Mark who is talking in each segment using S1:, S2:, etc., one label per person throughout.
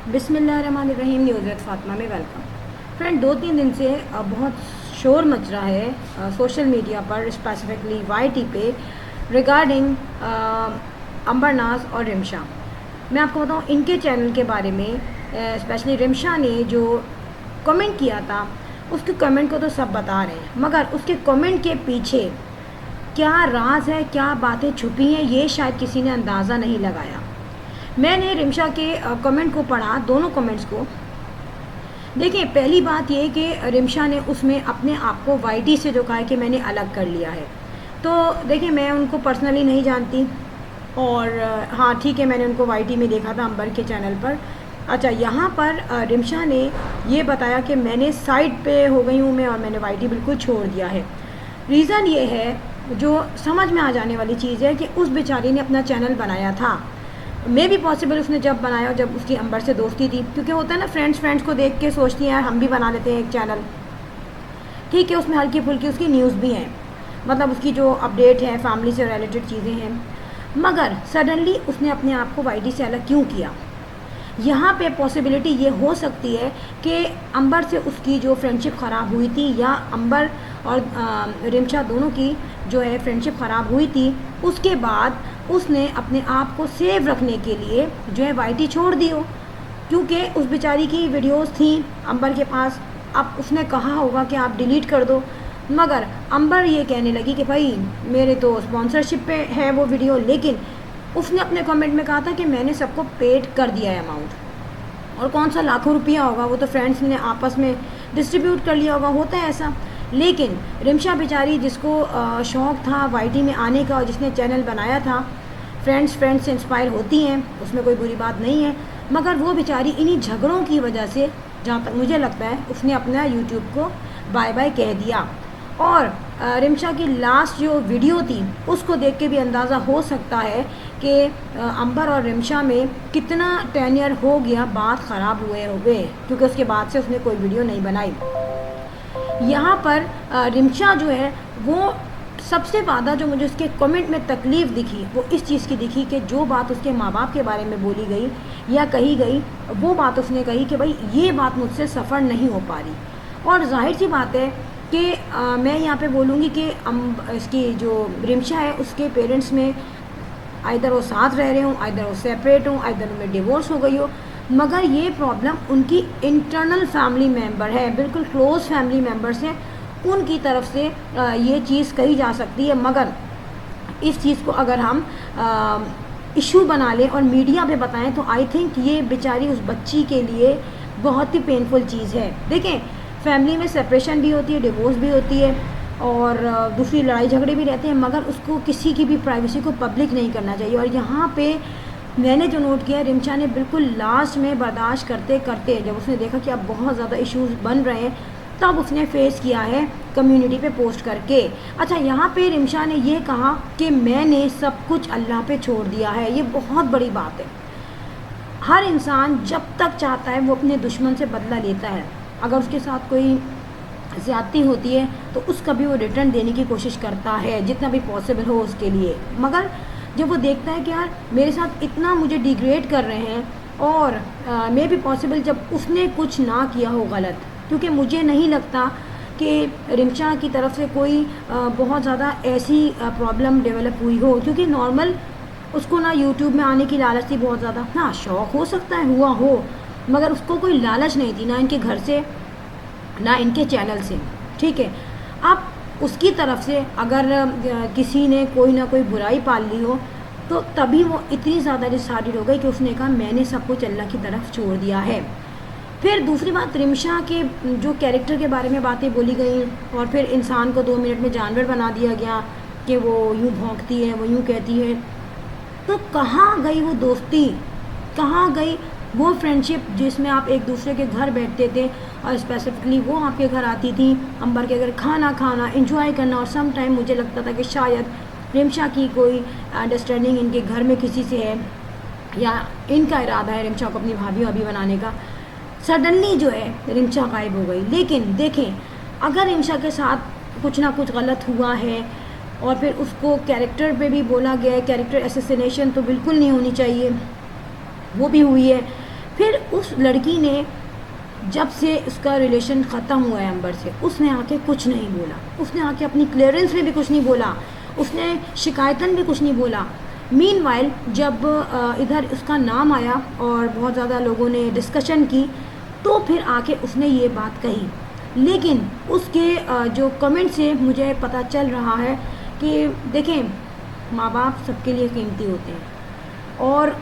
S1: बिस्मिल्लाहिर्रहमानिर्रहीम। न्यूज़ फातिमा में welcome. Friend, 2-3 दिन से बहुत शोर मच रहा है सोशल मीडिया पर, स्पेसिफिकली वाईटी पे, रिगार्डिंग अंबर नाज और रिमशा। मैं आपको बताऊं इनके चैनल के बारे में। स्पेशली रिमशा ने जो कमेंट किया था, उसके कमेंट को तो सब बता रहे हैं, मगर उसके कमेंट के पीछे क्या राज है, क्या बातें छुपी हैं, ये शायद किसी ने अंदाज़ा नहीं लगाया। मैंने रिमशा के कमेंट को पढ़ा, दोनों कमेंट्स को। देखिए, पहली बात ये कि रिमशा ने उसमें अपने आप को वाईटी से जो कहा है कि मैंने अलग कर लिया है। तो देखिए, मैं उनको पर्सनली नहीं जानती, और हाँ ठीक है, मैंने उनको वाईटी में देखा था अंबर के चैनल पर। अच्छा, यहाँ पर रिमशा ने ये बताया कि मैंने साइड पे हो गई हूँ मैं, और मैंने वाईटी बिल्कुल छोड़ दिया है। रीज़न ये है, जो समझ में आ जाने वाली चीज़ है, कि उस बेचारी ने अपना चैनल बनाया था। मे भी पॉसिबल उसने जब बनाया, जब उसकी अंबर से दोस्ती थी, क्योंकि होता है ना, फ्रेंड्स को देख के सोचती हैं यार हम भी बना लेते हैं एक चैनल। ठीक है, उसमें हल्की फुल्की उसकी न्यूज़ भी हैं, मतलब उसकी जो अपडेट है, फैमिली से रिलेटेड चीज़ें हैं। मगर सडनली उसने अपने आप को वाईटी से अलग क्यों किया? यहाँ पे पॉसिबिलिटी ये हो सकती है कि अंबर से उसकी जो फ्रेंडशिप ख़राब हुई थी, या अंबर और रिमशा दोनों की जो है फ्रेंडशिप ख़राब हुई थी, उसके बाद उसने अपने आप को सेव रखने के लिए जो है वाईटी छोड़ दी हो। क्योंकि उस बेचारी की वीडियोस थी अंबर के पास। अब उसने कहा होगा कि आप डिलीट कर दो, मगर अंबर ये कहने लगी कि भाई मेरे तो स्पॉन्सरशिप पे है वो वीडियो, लेकिन उसने अपने कमेंट में कहा था कि मैंने सबको पेड कर दिया है अमाउंट, और कौन सा लाखों रुपया होगा, वो तो फ्रेंड्स ने आपस में डिस्ट्रीब्यूट कर लिया होगा, होता है ऐसा। लेकिन रिमशा बेचारी, जिसको शौक़ था वाईटी में आने का और जिसने चैनल बनाया था, फ्रेंड्स से इंस्पायर होती हैं, उसमें कोई बुरी बात नहीं है, मगर वो बेचारी इन्हीं झगड़ों की वजह से, जहाँ तक मुझे लगता है, उसने अपना यूट्यूब को बाय बाय कह दिया। और रिमशा की लास्ट जो वीडियो थी, उसको देख के भी अंदाज़ा हो सकता है कि अंबर और रिमशा में कितना टेन्यर हो गया, बात ख़राब हुए, क्योंकि उसके बाद से उसने कोई वीडियो नहीं बनाई। यहाँ पर रिमशा जो है, वो सबसे ज़्यादा जो मुझे उसके कमेंट में तकलीफ़ दिखी, वो इस चीज़ की दिखी कि जो बात उसके माँ बाप के बारे में बोली गई या कही गई, वो बात उसने कही कि भाई ये बात मुझसे सफ़र नहीं हो पा रही। और जाहिर सी बात है कि मैं यहाँ पे बोलूँगी कि इसकी जो रिमशा है, उसके पेरेंट्स में आइदर वो साथ रह रहे हों, आइदर वो सेपरेट हों, आइदर उनमें डिवोर्स हो गई हो, मगर ये प्रॉब्लम उनकी इंटरनल फैमिली मेम्बर है, बिल्कुल क्लोज़ फैमिली मेम्बर्स हैं, उनकी तरफ से ये चीज़ कही जा सकती है। मगर इस चीज़ को अगर हम इशू बना लें और मीडिया पे बताएं, तो आई थिंक ये बेचारी उस बच्ची के लिए बहुत ही पेनफुल चीज़ है। देखें, फैमिली में सेपरेशन भी होती है, डिवोर्स भी होती है, और दूसरी लड़ाई झगड़े भी रहते हैं, मगर उसको किसी की भी प्राइवेसी को पब्लिक नहीं करना चाहिए। और यहाँ पे मैंने जो नोट किया, रिमशा ने बिल्कुल लास्ट में बर्दाश्त करते करते, जब उसने देखा कि अब बहुत ज़्यादा इश्यूज बन रहे हैं, तब उसने फेस किया है कम्युनिटी पे पोस्ट करके। अच्छा, यहाँ पे रिमशा ने ये कहा कि मैंने सब कुछ अल्लाह पे छोड़ दिया है। ये बहुत बड़ी बात है। हर इंसान जब तक चाहता है वो अपने दुश्मन से बदला लेता है। अगर उसके साथ कोई ज़्यादती होती है तो उसका भी वो रिटर्न देने की कोशिश करता है, जितना भी पॉसिबल हो उसके लिए। मगर जब वो देखता है कि यार मेरे साथ इतना मुझे डिग्रेड कर रहे हैं, और मे भी पॉसिबल जब उसने कुछ ना किया हो गलत, क्योंकि मुझे नहीं लगता कि रिमशा की तरफ से कोई बहुत ज़्यादा ऐसी प्रॉब्लम डेवलप हुई हो, क्योंकि नॉर्मल उसको ना यूट्यूब में आने की लालच थी बहुत ज़्यादा। हाँ, शौक़ हो सकता है हुआ हो, मगर उसको कोई लालच नहीं थी, ना इनके घर से ना इनके चैनल से। ठीक है, अब उसकी तरफ से अगर किसी ने कोई ना कोई बुराई पाल ली हो, तो तभी वो इतनी ज़्यादा डिसाइडेड हो गई कि उसने कहा मैंने सब कुछ अल्लाह की तरफ छोड़ दिया है। फिर दूसरी बात, रिमशा के जो कैरेक्टर के बारे में बातें बोली गई, और फिर इंसान को 2 मिनट में जानवर बना दिया गया कि वो यूँ भौंकती है, वो यूँ कहती है। तो कहाँ गई वो दोस्ती, कहाँ गई वो फ्रेंडशिप जिसमें आप एक दूसरे के घर बैठते थे, और स्पेसिफिकली वो आपके घर आती थी अंबर के घर खाना खाना, एंजॉय करना। और सम टाइम मुझे लगता था कि शायद रिमशा की कोई अंडरस्टैंडिंग इनके घर में किसी से है, या इनका इरादा है रिमशा को अपनी भाभी बनाने का। सडनली जो है रिमशा गायब हो गई। लेकिन देखें, अगर रिमशा के साथ कुछ ना कुछ गलत हुआ है, और फिर उसको कैरेक्टर पे भी बोला गया है, कैरेक्टर असैसिनेशन तो बिल्कुल नहीं होनी चाहिए, वो भी हुई है। फिर उस लड़की ने जब से उसका रिलेशन ख़त्म हुआ है अंबर से, उसने आके कुछ नहीं बोला, उसने आके अपनी क्लियरेंस में भी कुछ नहीं बोला, उसने शिकायतन भी कुछ नहीं बोला। मीनवाइल जब इधर उसका नाम आया और बहुत ज़्यादा लोगों ने डिस्कशन की, तो फिर आके उसने ये बात कही। लेकिन उसके जो कमेंट से मुझे पता चल रहा है कि देखें, माँ बाप सबके लिए कीमती होते हैं, और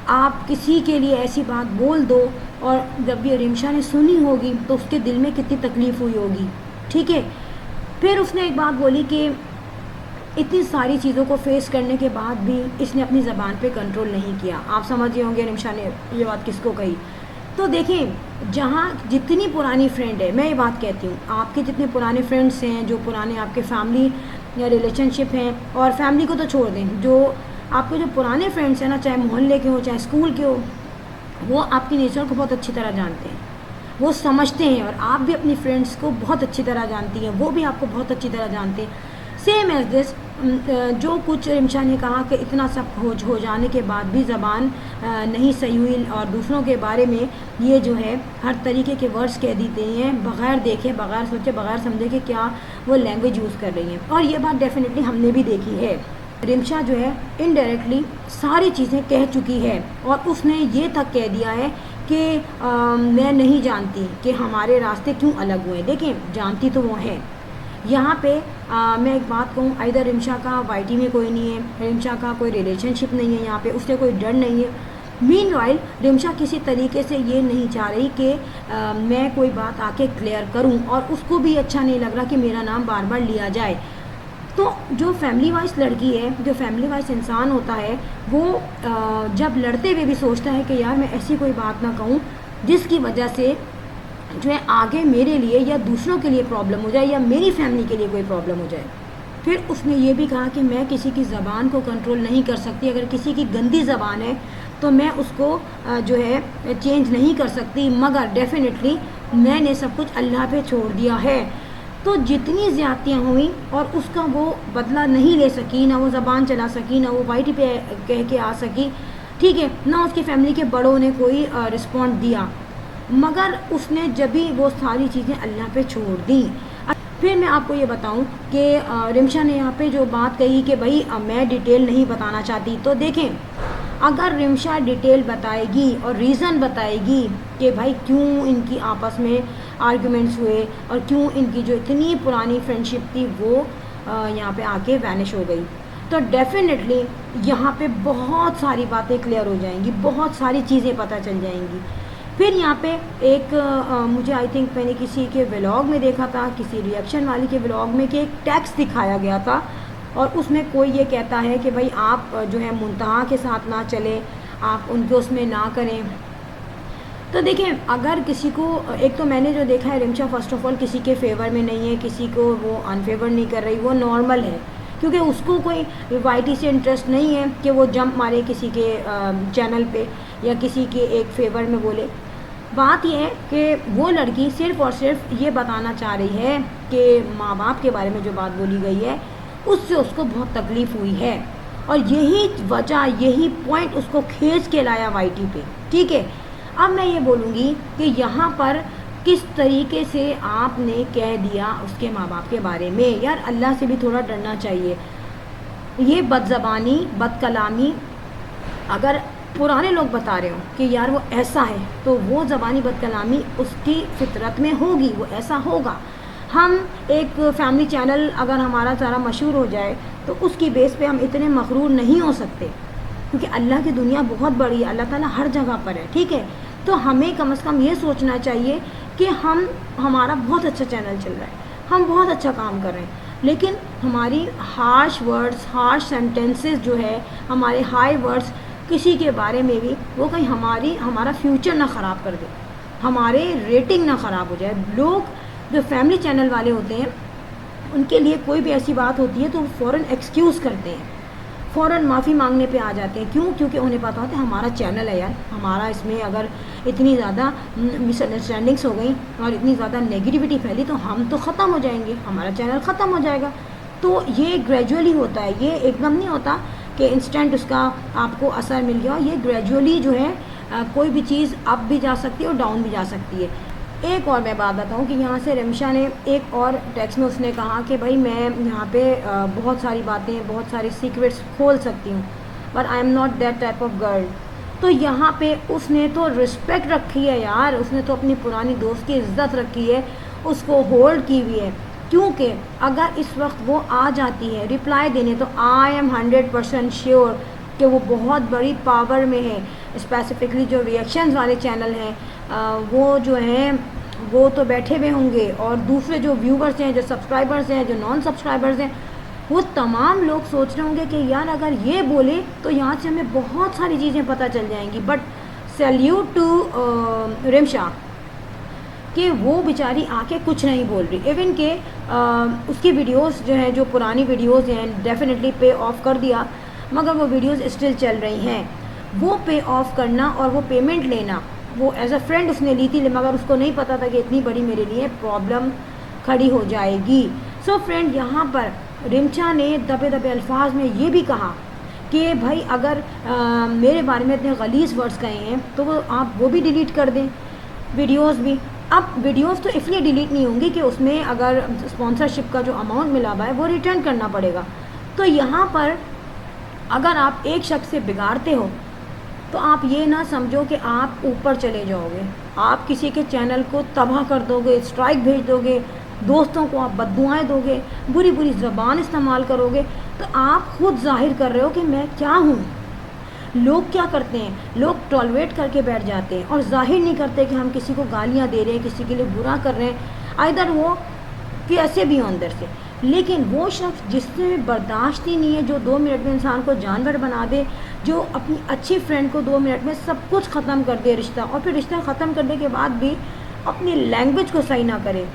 S1: आप किसी के लिए ऐसी बात बोल दो, और जब ये रिमशा ने सुनी होगी तो उसके दिल में कितनी तकलीफ़ हुई होगी, ठीक है। फिर उसने एक बात बोली कि इतनी सारी चीज़ों को फेस करने के बाद भी इसने अपनी ज़बान पे कंट्रोल नहीं किया। आप समझ होंगे रिमशा ने ये बात किसको कही। तो देखें, जहाँ जितनी पुरानी फ्रेंड है, मैं ये बात कहती हूँ, आपके जितने पुराने फ्रेंड्स हैं, जो पुराने आपके फैमिली या रिलेशनशिप हैं, और फैमिली को तो छोड़ दें, जो आपके जो पुराने फ्रेंड्स हैं ना, चाहे मोहल्ले के हो चाहे स्कूल के हो, वो आपकी नेचर को बहुत अच्छी तरह जानते हैं, वो समझते हैं, और आप भी अपनी फ्रेंड्स को बहुत अच्छी तरह जानती हैं, वो भी आपको बहुत अच्छी तरह जानते हैं। सेम एज दिस, जो कुछ रिमशा ने कहा कि इतना सब हो जाने के बाद भी ज़बान नहीं सही हुई, और दूसरों के बारे में ये जो है हर तरीके के वर्ड्स कह देते हैं, बग़ैर देखे, बग़ैर सोचे, बग़ैर समझे कि क्या वो लैंग्वेज यूज़ कर रही हैं। और ये बात डेफिनेटली हमने भी देखी है। रिमशा जो है इनडायरेक्टली सारी चीज़ें कह चुकी है, और उसने ये तक कह दिया है कि मैं नहीं जानती कि हमारे रास्ते क्यों अलग हुए। देखें, जानती तो वो है। यहाँ पे मैं एक बात कहूँ, इधर रिमशा का वाईटी में कोई नहीं है, रिमशा का कोई रिलेशनशिप नहीं है, यहाँ पे उससे कोई डर नहीं है। मीनवाइल रिमशा किसी तरीके से ये नहीं चाह रही कि मैं कोई बात आके क्लियर करूँ, और उसको भी अच्छा नहीं लग रहा कि मेरा नाम बार बार लिया जाए। तो जो फैमिली वाइज लड़की है, जो फैमिली वाइज इंसान होता है, वो जब लड़ते हुए भी सोचता है कि यार मैं ऐसी कोई बात ना कहूँ जिसकी वजह से जो है आगे मेरे लिए या दूसरों के लिए प्रॉब्लम हो जाए, या मेरी फैमिली के लिए कोई प्रॉब्लम हो जाए। फिर उसने ये भी कहा कि मैं किसी की ज़बान को कंट्रोल नहीं कर सकती, अगर किसी की गंदी ज़बान है तो मैं उसको जो है चेंज नहीं कर सकती, मगर डेफिनेटली मैंने सब कुछ अल्लाह पे छोड़ दिया है। तो जितनी ज़्यादतियाँ हुई और उसका वो बदला नहीं ले सकी, ना वो ज़बान चला सकी, ना वो वाईटी पे कह के आ सकी, ठीक है, ना उसकी फैमिली के बड़ों ने कोई रिस्पॉन्ड दिया, मगर उसने जब भी वो सारी चीज़ें अल्लाह पे छोड़ दी। फिर मैं आपको ये बताऊं कि रिमशा ने यहाँ पे जो बात कही कि भाई मैं डिटेल नहीं बताना चाहती, तो देखें, अगर रिमशा डिटेल बताएगी और रीज़न बताएगी कि भाई क्यों इनकी आपस में आर्गुमेंट्स हुए और क्यों इनकी जो इतनी पुरानी फ्रेंडशिप थी वो यहाँ पे आके वैनिश हो गई, तो डेफिनेटली यहाँ पे बहुत सारी बातें क्लियर हो जाएंगी, बहुत सारी चीज़ें पता चल जाएंगी। फिर यहाँ पे एक मुझे आई थिंक मैंने किसी के व्लॉग में देखा था, किसी रिएक्शन वाली के व्लॉग में, कि एक टेक्स्ट दिखाया गया था, और उसमें कोई ये कहता है कि भाई आप जो है मुंतहा के साथ ना चलें, आप उनके उसमें ना करें। तो देखें, अगर किसी को, एक तो मैंने जो देखा है, रिमशा फर्स्ट ऑफ ऑल किसी के फेवर में नहीं है, किसी को वो अनफेवर नहीं कर रही, वो नॉर्मल है, क्योंकि उसको कोई वाईटी से इंटरेस्ट नहीं है कि वो जंप मारे किसी के चैनल पे या किसी के एक फेवर में बोले। बात यह है कि वो लड़की सिर्फ़ और सिर्फ ये बताना चाह रही है कि माँ बाप के बारे में जो बात बोली गई है उससे उसको बहुत तकलीफ़ हुई है, और यही वजह, यही पॉइंट उसको खींच के लाया वाईटी पे, ठीक है। अब मैं ये बोलूँगी कि यहाँ पर किस तरीके से आपने कह दिया उसके माँ बाप के बारे में। यार अल्लाह से भी थोड़ा डरना चाहिए। ये बदज़बानी, बदकलामी, अगर पुराने लोग बता रहे हो कि यार वो ऐसा है, तो वो ज़बानी बदकलामी उसकी फितरत में होगी, वो ऐसा होगा। हम एक फैमिली चैनल अगर हमारा सारा मशहूर हो जाए तो उसकी बेस पे हम इतने मगरूर नहीं हो सकते, क्योंकि अल्लाह की दुनिया बहुत बड़ी है, अल्लाह ताला हर जगह पर है, ठीक है। तो हमें कम से कम ये सोचना चाहिए कि हमारा बहुत अच्छा चैनल चल रहा है, हम बहुत अच्छा काम कर रहे हैं, लेकिन हमारी हार्श वर्ड्स, हार्श सेंटेंसेस जो है, हमारे हाई वर्ड्स किसी के बारे में भी, वो कहीं हमारा फ्यूचर ना ख़राब कर दे, हमारे रेटिंग ना ख़राब हो जाए। लोग जो फैमिली चैनल वाले होते हैं, उनके लिए कोई भी ऐसी बात होती है तो वो फ़ौरन एक्सक्यूज़ करते हैं, फ़ौरन माफ़ी मांगने पे आ जाते हैं। क्यों? क्योंकि उन्हें पता होता है हमारा चैनल है यार, हमारा इसमें अगर इतनी ज़्यादा मिसअंडरस्टैंडिंग्स हो गई और इतनी ज़्यादा नेगेटिविटी फैली तो हम तो ख़त्म हो जाएंगे, हमारा चैनल ख़त्म हो जाएगा। तो ये ग्रेजुअली होता है, ये एकदम नहीं होता कि इंस्टेंट उसका आपको असर मिल गया। ये ग्रेजुअली जो है कोई भी चीज़ अप भी जा सकती है और डाउन भी जा सकती है। एक और मैं बात बताऊँ कि यहाँ से रिमशा ने एक और टेक्स्ट में उसने कहा कि भाई मैं यहाँ पे बहुत सारी बातें, बहुत सारी सीक्रेट्स खोल सकती हूँ, but I am not that type of girl. तो यहाँ पे उसने तो रिस्पेक्ट रखी है यार, उसने तो अपनी पुरानी दोस्त की इज्जत रखी है, उसको होल्ड की हुई है। क्योंकि अगर इस वक्त वो आ जाती है रिप्लाई देने, तो आई एम 100% श्योर कि वो बहुत बड़ी पावर में है। स्पेसिफिकली जो रिएक्शंस वाले चैनल हैं वो जो हैं वो तो बैठे हुए होंगे, और दूसरे जो व्यूवर्स हैं, जो सब्सक्राइबर्स हैं, जो नॉन सब्सक्राइबर्स हैं, वो तमाम लोग सोच रहे होंगे कि यार अगर ये बोले तो यहाँ से हमें बहुत सारी चीज़ें पता चल जाएंगी। बट सैल्यूट टू रिमशा कि वो बेचारी आके कुछ नहीं बोल रही। इवन के उसकी वीडियोस जो हैं, जो पुरानी वीडियोस हैं, डेफिनेटली पे ऑफ कर दिया, मगर वो वीडियोस स्टिल चल रही हैं। वो पे ऑफ करना और वो पेमेंट लेना, वो एज अ फ्रेंड उसने ली थी, मगर उसको नहीं पता था कि इतनी बड़ी मेरे लिए प्रॉब्लम खड़ी हो जाएगी। सो फ्रेंड, यहाँ पर रिमशा ने दबे दबे अल्फाज में ये भी कहा कि भाई अगर मेरे बारे में इतने गलीज़ वर्ड्स कहे हैं तो आप वो भी डिलीट कर दें, वीडियोस भी। अब वीडियोस तो इसलिए डिलीट नहीं होंगी कि उसमें अगर स्पॉन्सरशिप का जो अमाउंट मिला हुआ है वो रिटर्न करना पड़ेगा। तो यहाँ पर अगर आप एक शख्स से बिगाड़ते हो तो आप ये ना समझो कि आप ऊपर चले जाओगे, आप किसी के चैनल को तबाह कर दोगे, स्ट्राइक भेज दोगे, दोस्तों को आप बद्दुआएं दोगे, बुरी बुरी ज़बान इस्तेमाल करोगे, तो आप खुद जाहिर कर रहे हो कि मैं क्या हूँ। लोग क्या करते हैं, लोग टॉलरेट करके बैठ जाते हैं और जाहिर नहीं करते कि हम किसी को गालियाँ दे रहे हैं, किसी के लिए बुरा कर रहे हैं, आइदर वो कैसे भी हो अंदर से। लेकिन वो शख्स जिससे बर्दाश्त ही नहीं है, जो 2 मिनट में इंसान को जानवर बना दे, जो अपनी अच्छी फ्रेंड को 2 मिनट में सब कुछ ख़त्म कर दे रिश्ता, और फिर रिश्ता ख़त्म करने के बाद भी अपनी लैंग्वेज को सही ना करे,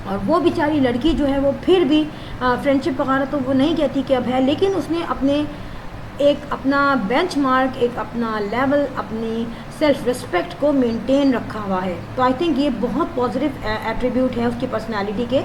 S1: और वो बेचारी लड़की जो है वो फिर भी फ्रेंडशिप वगैरह तो वो नहीं कहती कि अब है, लेकिन उसने अपने एक अपना बेंचमार्क, एक अपना लेवल, अपनी सेल्फ रिस्पेक्ट को मेंटेन रखा हुआ है। तो आई थिंक ये बहुत पॉजिटिव एट्रीब्यूट है उसकी पर्सनालिटी के,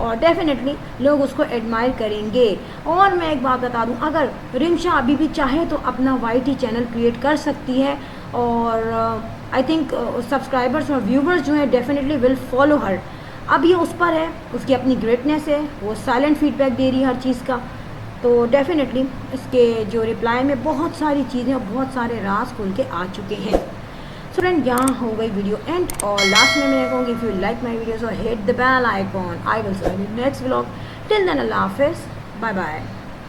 S1: और डेफिनेटली लोग उसको एडमायर करेंगे। और मैं एक बात बता दूं, अगर रिमशा अभी भी चाहे तो अपना YT चैनल क्रिएट कर सकती है, और आई थिंक सब्सक्राइबर्स और व्यूवर्स जो हैं डेफिनेटली विल फॉलो हर। अब ये उस पर है, उसकी अपनी ग्रेटनेस है, वो साइलेंट फीडबैक दे रही है हर चीज़ का। तो डेफिनेटली इसके जो रिप्लाई में बहुत सारी चीज़ें और बहुत सारे राज खुल के आ चुके हैं। सो फ्रेंड, यहाँ हो गई वीडियो एंड, और लास्ट में मैं कहूँगी if you like my videos और hit the bell icon, I will see you next vlog. Till then अल्लाह हाफिज़, बाय बाय।